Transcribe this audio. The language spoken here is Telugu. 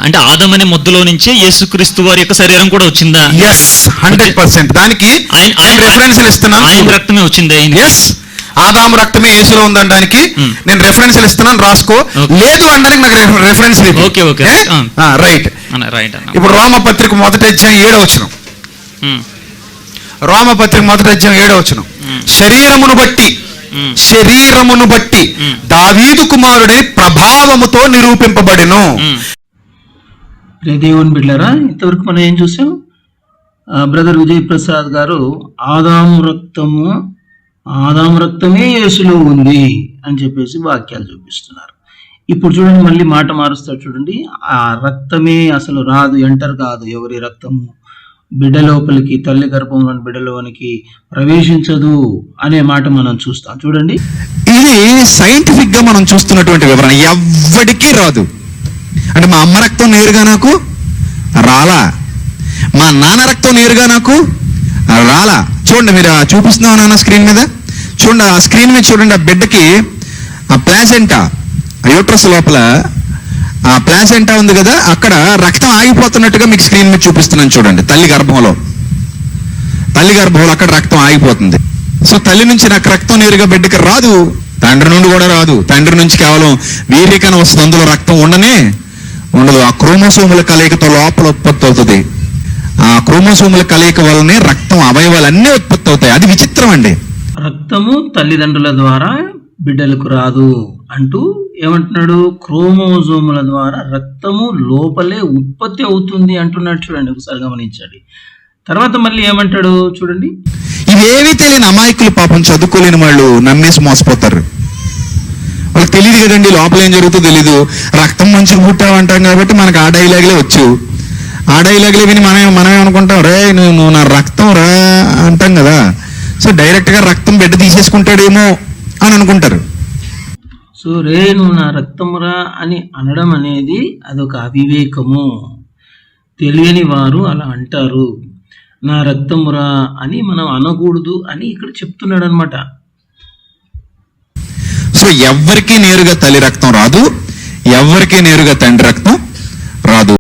అంటే ఆదం అనే ముద్దలో నుంచే యేసుక్రీస్తు వారి యొక్క శరీరం కూడా వచ్చిందా? ఎస్, 100%. దానికి ఆయన రెఫరెన్స్లు ఇస్తున్నాను. ఆయన రక్తమే వచ్చింది. ఎస్, ఆదాము రక్తమే యేసులో ఉందనడానికి నేను రెఫరెన్స్లు ఇస్తున్నాను, రాసుకో. లేదు అనడానికి నాకు రెఫరెన్స్ లేదు. Okay okay right right. ఇప్పుడు రోమపత్రిక 1వ అధ్యాయం 7వ వచనం. రోమపత్రిక 1వ అధ్యాయం 7వ వచనం. శరీరమును బట్టి దావీదు కుమారుడై ప్రభావముతో నిరూపింపబడెను. దేవుని బిడ్డలారా, ఇంతవరకు మనం ఏం చూసాం? బ్రదర్ విజయ్ ప్రసాద్ గారు ఆదాము రక్తమే యేసులో ఉంది అని చెప్పేసి వాక్యాలు చూపిస్తున్నారు. ఇప్పుడు చూడండి, మళ్ళీ మాట మారుస్తారు చూడండి. ఆ రక్తమే అసలు రాదు, ఎంటర్ కాదు. ఎవరి రక్తము బిడ్డ లోపలికి, తల్లి గర్భంలోని బిడ్డలోనికి ప్రవేశించదు అనే మాట మనం చూస్తాం. చూడండి, ఇది సైంటిఫిక్ గా మనం చూస్తున్నటువంటి వివరణ. ఎవ్వడికి రాదు. అంటే మా అమ్మ రక్తం నేరుగా నాకు రాలా, మా నాన్న రక్తం నేరుగా నాకు రాలా. చూడండి, మీరు చూపిస్తున్నావు నాన్న స్క్రీన్ మీద చూడండి. ఆ స్క్రీన్ మీద చూడండి, ఆ బిడ్డకి ఆ ప్లాసెంటా, యూట్రస్ లోపల ఆ ప్లాసెంటా ఉంది కదా, అక్కడ రక్తం ఆగిపోతున్నట్టుగా మీకు స్క్రీన్ మీద చూపిస్తున్నాను చూడండి. తల్లి గర్భంలో అక్కడ రక్తం ఆగిపోతుంది. సో తల్లి నుంచి నాకు రక్తం నేరుగా బిడ్డకి రాదు, తండ్రి నుండి కూడా రాదు. తండ్రి నుంచి కేవలం వీర్యకణ వస్తుంది, అందులో రక్తం ఉండదు. ఆ క్రోమోసోముల కలయికతో లోపల ఉత్పత్తి అవుతుంది. ఆ క్రోమోసోముల కలయిక వల్లనే రక్తం అవయవాలన్నీ ఉత్పత్తి అవుతాయి. అది విచిత్రం అండి. రక్తము తల్లిదండ్రుల ద్వారా బిడ్డలకు రాదు అంటూ ఏమంటున్నాడు? క్రోమోజోముల ద్వారా రక్తము లోపలే ఉత్పత్తి అవుతుంది అంటున్నాడు. చూడండి, ఒకసారి గమనించండి. తర్వాత మళ్ళీ ఏమంటాడు చూడండి. ఇవేమీ తెలియని అమాయకులు, పాపం చదువుకోలేని వాళ్ళు నమ్మేసి మోసపోతారు. వాళ్ళకి తెలియదు కదండి, లోపల ఏం జరుగుతుందో తెలీదు. రక్తం మంచిగా పుట్టావంటాం కాబట్టి మనకు ఆ డైలాగులే వచ్చు. ఆ డైలాగులే విని మనమే అనుకుంటాం, రే నువ్వు నా రక్తం రా అంటాం కదా. సో డైరెక్ట్ గా రక్తం బిడ్డ తీసేసుకుంటాడేమో అని అనుకుంటారు. సో రే నువ్వు నా రక్తమురా అని అనడం అనేది అదొక అవివేకము. తెలియని వారు అలా అంటారు. నా రక్తమురా అని మనం అనకూడదు అని ఇక్కడ చెప్తున్నాడు అనమాట. సో ఎవరికి నేరుగా తల్లి రక్తం రాదు, ఎవరికి నేరుగా తండ్రి రక్తం